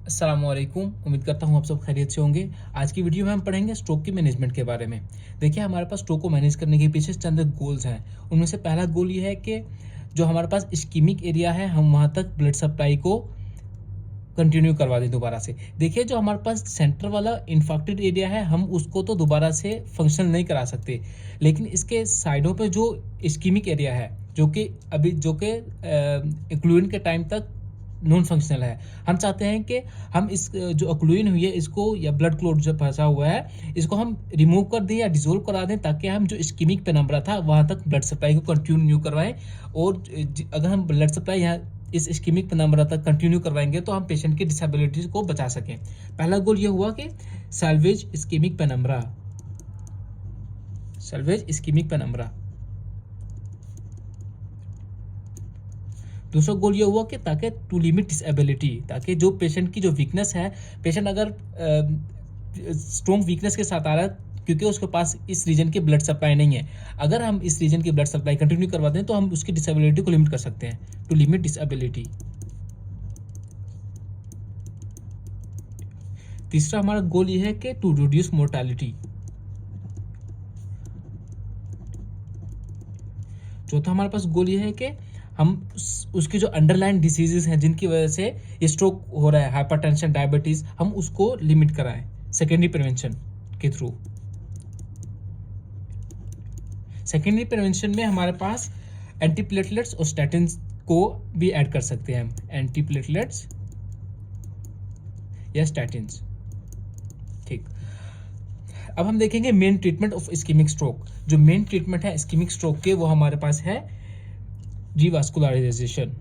अस्सलामुअलैकुम। उम्मीद करता हूँ आप सब खैरियत से होंगे। आज की वीडियो में हम पढ़ेंगे स्ट्रोक की मैनेजमेंट के बारे में। देखिए, हमारे पास स्ट्रोक को मैनेज करने के पीछे चंद गोल्स हैं। उनमें से पहला गोल ये है कि जो हमारे पास इस्कीमिक एरिया है, हम वहाँ तक ब्लड सप्लाई को कंटिन्यू करवा दें दोबारा से। देखिए, जो हमारे पास सेंटर वाला इन्फेक्टेड एरिया है, हम उसको तो दोबारा से फंक्शनल नहीं करा सकते, लेकिन इसके साइडों पे जो इस्कीमिक एरिया है, जो कि एक्लूजन के टाइम तक नॉन फंक्शनल है, हम चाहते हैं कि हम इस जो एक्लूजन हुई है इसको, या ब्लड क्लॉट जो फंसा हुआ है, इसको हम रिमूव कर दें या डिसोल्व करा दें, ताकि हम जो इस्कीमिक पेनम्बरा था वहाँ तक ब्लड सप्लाई को कंटिन्यू करवाएं। और अगर हम ब्लड सप्लाई यहाँ इस इस्कीमिक पेनम्बरा तक कंटिन्यू करवाएंगे तो हम पेशेंट की डिसेबिलिटीज को बचा सकें। पहला गोल ये हुआ कि salvage ischaemic penumbra, salvage ischaemic penumbra. दूसरा गोल ये हुआ कि ताकि टू लिमिट डिसेबिलिटी, ताकि जो पेशेंट की जो वीकनेस है, पेशेंट अगर स्ट्रॉन्ग वीकनेस के साथ आ रहा है क्योंकि उसके पास इस रीजन की ब्लड सप्लाई नहीं है, अगर हम इस रीजन की ब्लड सप्लाई कंटिन्यू करवा दें तो हम उसकी डिसेबिलिटी को लिमिट कर सकते हैं, टू लिमिट डिसेबिलिटी। तीसरा हमारा गोल ये है कि टू रिड्यूस मोर्टालिटी। चौथा हमारे पास गोल ये है कि हम उसकी जो अंडरलाइन डिसीजेज हैं जिनकी वजह से ये स्ट्रोक हो रहा है, हाइपरटेंशन, डायबिटीज, हम उसको लिमिट कराएं सेकेंडरी प्रिवेंशन के थ्रू। सेकेंडरी प्रिवेंशन में हमारे पास एंटीप्लेटलेट्स और स्टैटिन्स को भी ऐड कर सकते हैं हम, एंटीप्लेटलेट्स या स्टैटिन्स। ठीक, अब हम देखेंगे main treatment of ischaemic stroke. जो मेन ट्रीटमेंट है इस्कीमिक स्ट्रोक के, वो हमारे पास है रिवास्कुलराइजेशन।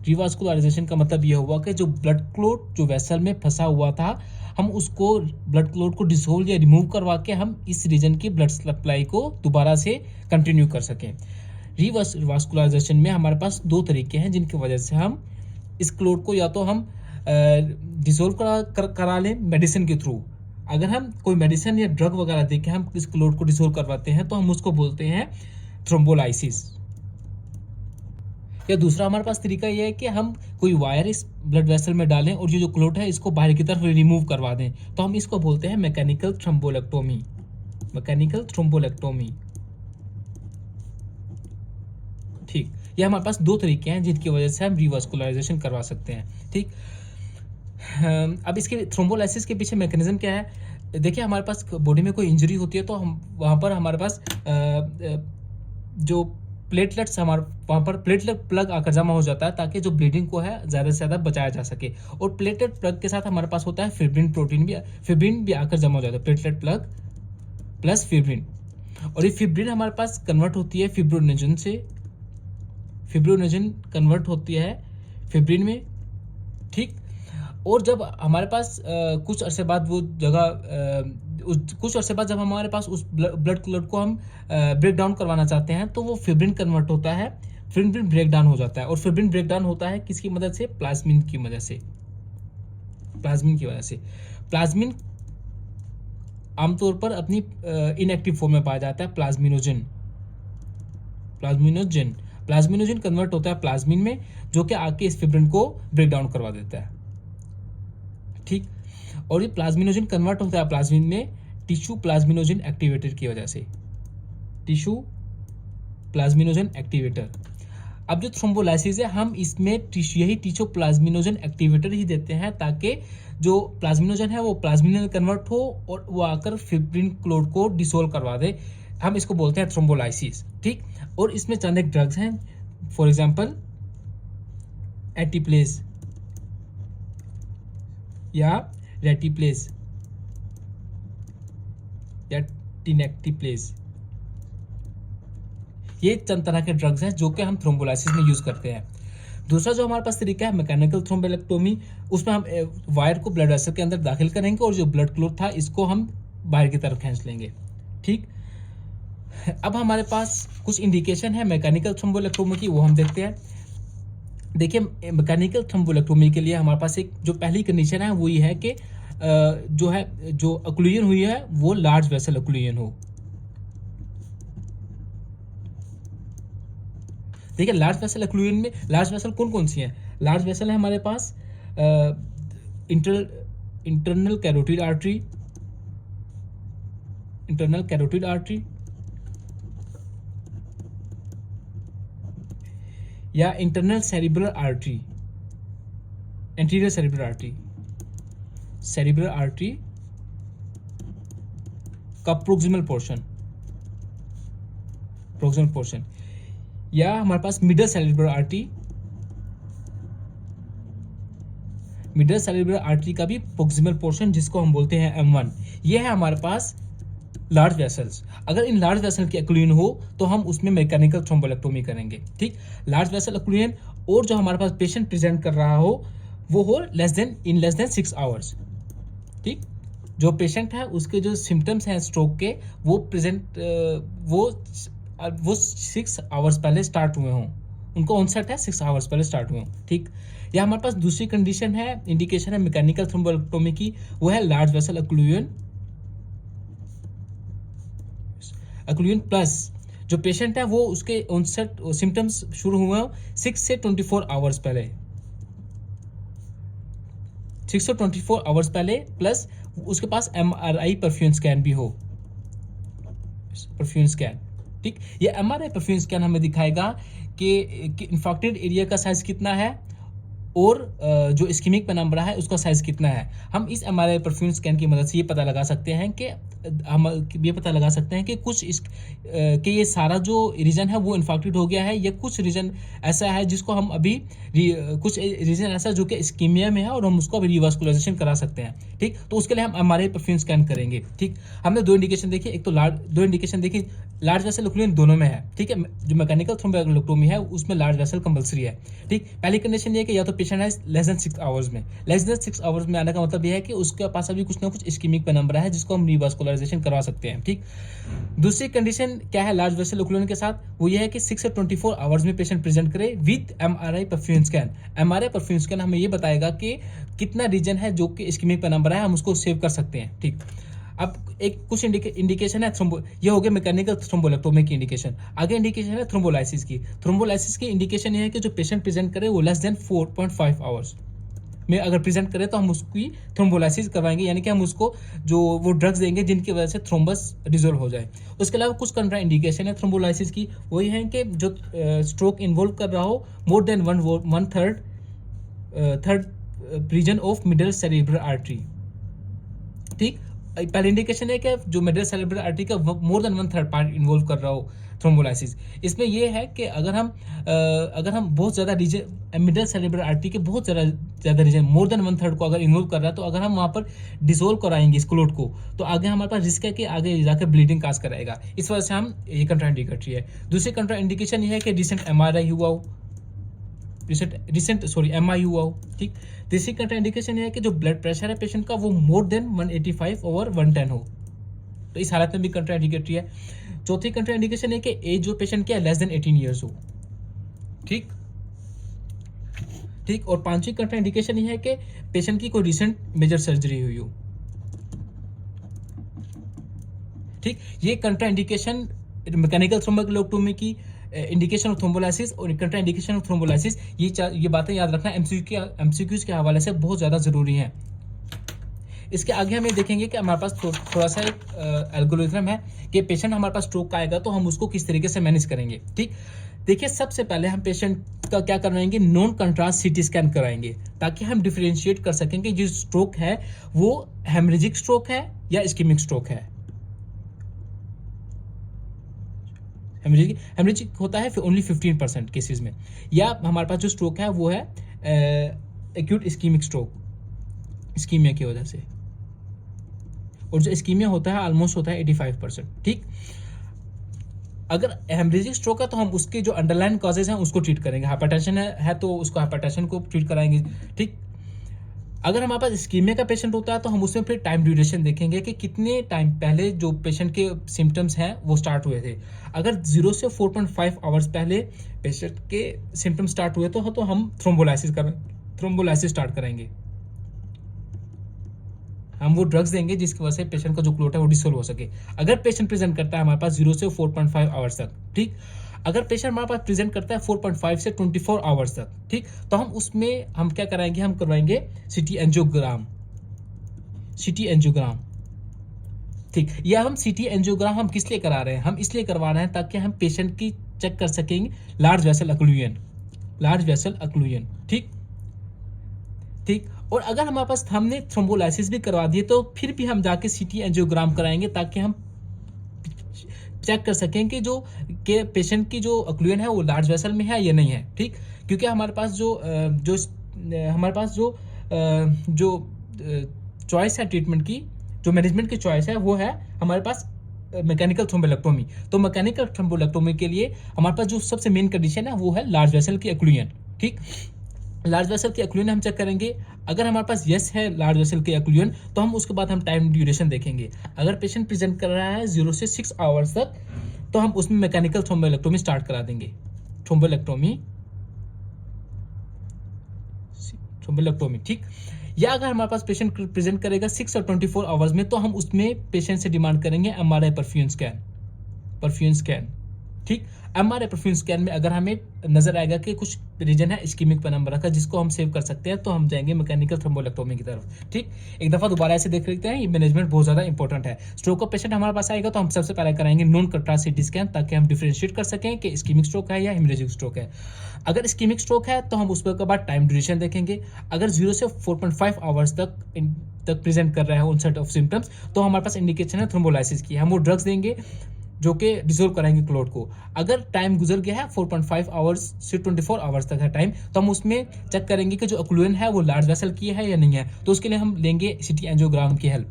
रिवास्कुलराइजेशन का मतलब यह हुआ कि जो ब्लड क्लॉट जो वेसल में फंसा हुआ था, हम उसको ब्लड क्लॉट को डिसोल्व या रिमूव करवा के हम इस रीजन की ब्लड सप्लाई को दोबारा से कंटिन्यू कर सकें। रिवास्कुलराइजेशन में हमारे पास दो तरीके हैं जिनकी वजह से हम इस क्लॉट को या तो हम डिसोल्व करा लें मेडिसिन के थ्रू। अगर हम कोई मेडिसिन या ड्रग वगैरह देके हम इस क्लॉट को डिसोल्व करवाते हैं तो हम उसको बोलते हैं थ्रोम्बोलाइसिस। या दूसरा हमारे पास तरीका यह है कि हम कोई वायर इस ब्लड वेसल में डालें और ये जो क्लॉट है इसको बाहर की तरफ रिमूव करवा दें, तो हम इसको बोलते हैं मैकेनिकल थ्रोम्बोलेक्टोमी। मैकेनिकल थ्रोम्बोलेक्टोमी। ठीक, ये हमारे पास दो तरीके हैं जिनकी वजह से हम रिवास्कुलराइजेशन करवा सकते हैं। ठीक, अब इसके थ्रोम्बोलाइसिस के पीछे मैकेनिज्म क्या है। देखिए, हमारे पास बॉडी में कोई इंजरी होती है तो हम वहाँ पर हमारे पास जो प्लेटलेट्स, हमारे वहाँ पर प्लेटलेट प्लग आकर जमा हो जाता है ताकि जो ब्लीडिंग को है ज़्यादा से ज़्यादा बचाया जा सके। और प्लेटलेट प्लग के साथ हमारे पास होता है फिब्रिन प्रोटीन भी, फिब्रिन भी आकर जमा हो जाता है, प्लेटलेट प्लग प्लस फिब्रिन। और ये फिब्रिन हमारे पास कन्वर्ट होती है फिब्रोनेजन से, फिब्रोनेजन कन्वर्ट होती है फिब्रिन में। ठीक, और जब हमारे पास कुछ अरसे बाद वो जगह कुछ अरसे बाद जब हमारे पास उस ब्लड क्लॉट को हम ब्रेक डाउन करवाना चाहते हैं तो वो फिब्रिन कन्वर्ट होता है, फिब्रिन ब्रेक डाउन हो जाता है। और फिब्रिन ब्रेक डाउन होता है किसकी मदद से? प्लाज्मिन की मदद से। प्लाज्मिन की वजह से। प्लाज्मिन आमतौर पर अपनी इनएक्टिव फॉर्म में पाया जाता है, प्लाज्मिनोजन। प्लाज्मिनोजन प्लाज्मिनोजन कन्वर्ट होता है प्लाज्मिन में, जो कि आके इस फिब्रिन को ब्रेक डाउन करवा देता है। ठीक, और ये प्लाज्मिनोजन कन्वर्ट होता है प्लाज्मिन में टिश्यू प्लाज्मिनोजन एक्टिवेटर की वजह से, टिश्यू प्लाज्मिनोजन एक्टिवेटर। अब जो थ्रोम्बोलाइसिस है, हम इसमें यही टिश्यू प्लाज्मिनोजन एक्टिवेटर ही देते हैं ताकि जो प्लाज्मिनोजन है वो प्लाज्मिन में कन्वर्ट हो और वो आकर फिब्रिन क्लॉट को डिसोल्व करवा दे। हम इसको बोलते हैं थ्रोम्बोलाइसिस। ठीक, और इसमें चंद एक ड्रग्स हैं, फॉर एग्जांपल एटिप्लेज या रेटिप्लेज या टिनेक्टिप्लेज। ये चंद तरह के ड्रग्स हैं जो कि हम थ्रोम्बोलाइसिस में यूज करते हैं। दूसरा जो हमारे पास तरीका है मैकेनिकल थ्रोम्बोलेक्टोमी, उसमें हम वायर को ब्लड वेसल के अंदर दाखिल करेंगे और जो ब्लड क्लॉट था इसको हम बाहर की तरफ खींच लेंगे। ठीक, अब हमारे पास कुछ इंडिकेशन है मैकेनिकल थ्रोम्बोलेक्टोमी की, वो हम देखते हैं। देखिए, मैकेनिकल थ्रोम्बोलेक्टोमी के लिए हमारे पास एक जो पहली कंडीशन है वो ये है कि जो ओक्लूजन हुई है वो लार्ज वेसल ओक्लूजन हो। देखिए लार्ज वेसल एक्लूजन में लार्ज वेसल कौन कौन सी हैं? लार्ज वेसल है हमारे पास internal carotid artery, internal carotid artery या internal cerebral artery, anterior cerebral artery, cerebral artery का प्रोक्सिमल पोर्शन, प्रोक्सिमल पोर्शन, या हमारे पास middle cerebral artery, middle cerebral artery का भी प्रोक्सिमल पोर्शन जिसको हम बोलते हैं M1। ये है हमारे पास लार्ज वेसल्स। अगर इन लार्ज वेसल की एक्लूजन हो तो हम उसमें मैकेनिकल थ्रोम्बोलेक्टोमी करेंगे। ठीक, लार्ज वेसल एक्लूजन और जो हमारे पास पेशेंट प्रेजेंट कर रहा हो वो हो लेस देन 6 आवर्स। ठीक, जो पेशेंट है उसके जो सिम्टम्स हैं स्ट्रोक के वो प्रेजेंट वो 6 आवर्स पहले स्टार्ट हुए हों, उनको ऑनसेट है 6 आवर्स पहले स्टार्ट हुए हों। ठीक, या हमारे पास दूसरी कंडीशन है, इंडिकेशन है मैकेनिकल थ्रोम्बोलेक्टोमी की, वो है large vessel occlusion, occlusion plus जो पेशेंट है वो उसके ऑनसेट सिम्टम्स शुरू हुए हो 6 से 24 आवर्स पहले, 6 से 24 आवर्स पहले, प्लस उसके पास MRI परफ्यूजन स्कैन भी हो, परफ्यूजन स्कैन। ठीक, ये MRI परफ्यूजन स्कैन हमें दिखाएगा कि इंफेक्टेड एरिया का साइज कितना है और जो इस्कीमिक पेनम्ब्रा है उसका साइज कितना है। हम इस MRI परफ्यूजन स्कैन की मदद से ये पता लगा सकते हैं कि कि ये सारा जो रीजन है वो इन्फेक्टेड हो गया है या कुछ रीजन ऐसा है जिसको हम अभी कुछ रीजन ऐसा जो कि इस्कीमिया में है और हम उसको अभी रिवास्कुलराइजेशन करा सकते हैं। ठीक, तो उसके लिए हम MRI परफ्यूजन स्कैन करेंगे। ठीक, हमने दो इंडिकेशन देखी, एक तो दो इंडिकेशन देखी, लार्ज वेसल एक्लूजन दोनों में है। ठीक है, जो मैकेनिकल थ्रोम्बोलेक्टोमी है उसमें लार्ज वेसल कंपलसरी है। ठीक, पहली कंडीशन ये है कि या तो पेशेंट है लेस देन 6 आवर्स में, लेस देन 6 आवर्स में आने का मतलब यह है कि उसके पास अभी कुछ ना कुछ इस्कीमिक पेनम्ब्रा है जिसको हम रिवास्कुलराइजेशन करवा सकते हैं। ठीक, दूसरी कंडीशन क्या है लार्ज वेसल एक्लूजन के साथ, वो ये है कि 6 से 24 आवर्स में पेशेंट प्रेजेंट करे with MRI perfusion scan. MRI perfusion scan हमें ये बताएगा कि कितना रीजन है जो कि इस्कीमिक पेनम्ब्रा है, हम उसको सेव कर सकते हैं। ठीक, अब एक कुछ इंडिकेशन है ये हो गया मैकेनिकल थ्रोम्बोलेक्टोमी की इंडिकेशन। आगे इंडिकेशन है थ्रोम्बोलाइसिस की। थ्रोम्बोलाइसिस की इंडिकेशन ये है कि जो पेशेंट प्रेजेंट करे वो लेस देन 4.5 आवर्स में अगर प्रेजेंट करे तो हम उसकी थ्रोम्बोलाइसिस करवाएंगे, यानी कि हम उसको जो वो ड्रग्स देंगे जिनकी वजह से थ्रोम्बस डिसॉल्व हो जाए। उसके अलावा कुछ कंट्रा इंडिकेशन है थ्रोम्बोलाइसिस की, वही है कि जो स्ट्रोक इन्वॉल्व कर रहा हो more than one third region of middle cerebral artery. ठीक, पहले इंडिकेशन है कि जो मिडल सेरिब्रल आर्टरी का मोर देन 1/3 पार्ट इन्वॉल्व कर रहा हो थ्रोम्बोलाइसिस। इसमें यह है कि अगर हम बहुत ज़्यादा रीजन मिडल सेरिब्रल आर्टरी के बहुत ज़्यादा रीजन मोर देन 1/3 को अगर इन्वॉल्व कर रहा है तो अगर हम वहाँ पर डिसॉल्व कराएंगे इस क्लोट को तो आगे हमारे पास रिस्क है कि आगे जाकर ब्लीडिंग काज कराएगा। इस वजह से हम ये कंट्रा इंडिकेटरी है। दूसरी कंट्रा इंडिकेशन ये है कि रिसेंट MRI हुआ हो, MI हुआ हो। ठीक, तीसरी कंट्रा इंडिकेशन है कि जो ब्लड प्रेशर है पेशेंट का वो मोर देन 185/110 हो, तो इस हालत में भी कंट्रा इंडिकेटरी है। चौथी कंट्रा इंडिकेशन है कि एज जो पेशेंट की है लेस देन 18 ईयर्स हो। ठीक, ठीक, और पांचवी कंट्रा इंडिकेशन ये है कि पेशेंट की कोई रिसेंट मेजर सर्जरी हुई हो। ठीक, ये कंट्रा इंडिकेशन मैकेनिकल थ्रोम्बोलेक्टोमी की इंडिकेशन ऑफ थ्रोम्बोलाइसिस और कंट्रा इंडिकेशन ऑफ थ्रोम्बोलाइसिस, ये बातें याद रखना MCQs के हवाले से बहुत ज़्यादा ज़रूरी हैं। इसके आगे हम ये देखेंगे कि हमारे पास थोड़ा सा एक एल्गोरिथम है कि पेशेंट हमारे पास स्ट्रोक आएगा तो हम उसको किस तरीके से मैनेज करेंगे। ठीक, देखिए सबसे पहले हम पेशेंट का क्या करवाएंगे, नॉन कंट्रास्ट CT स्कैन कराएंगे ताकि हम डिफरेंशिएट कर सकें कि जो स्ट्रोक है वो हेमरेजिक स्ट्रोक है या इस्कीमिक स्ट्रोक है। हेमरेजिक होता है ओनली 15% केसेस में, या हमारे पास जो स्ट्रोक है वो है एक्यूट इस्कीमिक स्ट्रोक, इस्कीमिया की वजह से, और जो इस्कीमिया होता है ऑलमोस्ट होता है 85%। ठीक, अगर हेमरेजिक स्ट्रोक है तो हम उसके जो अंडरलाइन कॉजेज हैं उसको ट्रीट करेंगे। हाइपरटेंशन है तो उसको हाइपरटेंशन को ट्रीट कराएंगे। ठीक, अगर हमारे पास इस्कीमिया का पेशेंट होता है तो हम उसमें फिर टाइम ड्यूरेशन देखेंगे कि कितने टाइम पहले जो पेशेंट के सिम्टम्स हैं वो स्टार्ट हुए थे। अगर 0 से 4.5 आवर्स पहले पेशेंट के सिम्टम्स स्टार्ट हुए तो हम थ्रोम्बोलाइसिस स्टार्ट करेंगे। हम वो ड्रग्स देंगे जिसकी वजह से पेशेंट का जो क्लोट है वो डिसॉल्व हो सके। अगर पेशेंट प्रेजेंट करता है हमारे पास 0 से 4.5 आवर्स तक। ठीक, अगर पेशेंट हमारे पास प्रेजेंट करता है 4.5 से 24 आवर्स तक, ठीक, तो हम उसमें हम क्या कराएंगे, हम करवाएंगे सिटी एंजियोग्राम, सिटी एंजियोग्राम, ठीक। या हम सिटी एंजियोग्राम हम किस लिए करा रहे हैं, हम इसलिए करवा रहे हैं ताकि हम पेशेंट की चेक कर सकेंगे large vessel occlusion, large vessel occlusion, ठीक, ठीक। और अगर हमारे पास हमने थ्रोम्बोलाइसिस भी करवा दिए तो फिर भी हम जाके सिटी एंजियोग्राम कराएंगे ताकि हम चेक कर सकें कि जो के पेशेंट की जो अक्लूजन है वो लार्ज वेसल में है या नहीं है, ठीक। क्योंकि हमारे पास हमारे पास जो चॉइस है ट्रीटमेंट की, जो मैनेजमेंट की चॉइस है वो है हमारे पास मैकेनिकल थ्रोम्बोलेक्टोमी। तो मैकेनिकल थ्रोम्बोलेक्टोमी के लिए हमारे पास जो सबसे मेन कंडीशन है वो है लार्ज वेसल की अक्लूजन, ठीक। लार्ज वेसल की अक्लूजन हम चेक करेंगे। अगर हमारे पास यस है लार्ज वेसल की अक्लूजन, तो हम उसके बाद हम टाइम ड्यूरेशन देखेंगे। अगर पेशेंट प्रेजेंट कर रहा है 0 से 6 आवर्स तक, तो हम उसमें मैकेनिकल थ्रोम्बोलेक्टोमी स्टार्ट करा देंगे, थ्रोम्बोलेक्टोमी, थ्रोम्बोलेक्टोमी, ठीक। या अगर हमारे पास पेशेंट प्रेजेंट करेगा 6 और 24 आवर्स में, तो हम उसमें पेशेंट से डिमांड करेंगे MRI perfusion scan, perfusion scan, ठीक। एमआरआई परफ्यूजन स्कैन में अगर हमें नजर आएगा कि कुछ रीजन है इस्कीमिक पेनम्बरा का जिसको हम सेव कर सकते हैं, तो हम जाएंगे मैकेनिकल थ्रोम्बोलेक्टोमी की तरफ, ठीक। एक दफा दोबारा ऐसे देख लेते हैं, ये मैनेजमेंट बहुत ज्यादा इंपॉर्टेंट है। स्ट्रोक का पेशेंट हमारे पास आएगा तो हम सबसे पहले कराएंगे नॉन कंट्रास्ट सीटी स्कैन, ताकि हम डिफरेंशिएट कर सकें कि इस्कीमिक स्ट्रोक है या हेमरेजिक स्ट्रोक है। अगर इस्कीमिक स्ट्रोक है तो हम उस पर के बाद टाइम ड्यूरेशन देखेंगे। अगर 0 से 4.5 आवर्स तक प्रेजेंट कर रहा है उन सेट ऑफ सिम्टम्स, तो हमारे पास इंडिकेशन है थ्रोम्बोलाइसिस की, हम वो ड्रग्स देंगे जो कि डिसॉल्व कराएंगे क्लोट को। अगर टाइम गुजर गया है 4.5 आवर्स से 24 आवर्स तक है टाइम, तो हम उसमें चेक करेंगे कि जो अक्लूजन है वो लार्ज वेसल की है या नहीं है। तो उसके लिए हम लेंगे सिटी एंजियोग्राम की हेल्प,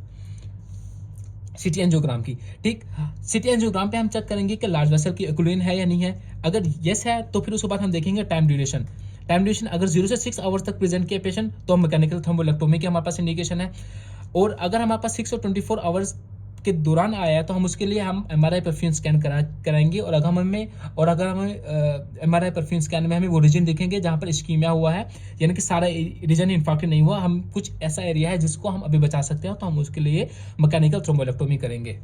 सिटी एंजियोग्राम की, ठीक। सिटी एंजियोग्राम पे हम चेक करेंगे कि लार्ज वेसल की अक्लूजन है या नहीं है। अगर यस है तो फिर उसके बाद हम देखेंगे टाइम ड्यूरेशन। टाइम ड्यूरेशन अगर 0 से 6 आवर्स तक प्रेजेंट किया पेशेंट, तो हम मैकेनिकल थ्रोम्बोलेक्टोमी की हमारे पास इंडिकेशन है। और अगर हमारे पास 6 और 24 आवर्स के दौरान आया, तो हम उसके लिए हम एमआरआई परफ्यूजन स्कैन कराएंगे। और अगर हमें एमआरआई परफ्यूजन स्कैन में हमें वो रीजन देखेंगे जहाँ पर इस्कीमिया हुआ है, यानी कि सारा रीजन इन्फेक्टेड नहीं हुआ, हम कुछ ऐसा एरिया है जिसको हम अभी बचा सकते हैं, तो हम उसके लिए मैकेनिकल थ्रोम्बोलेक्टोमी करेंगे।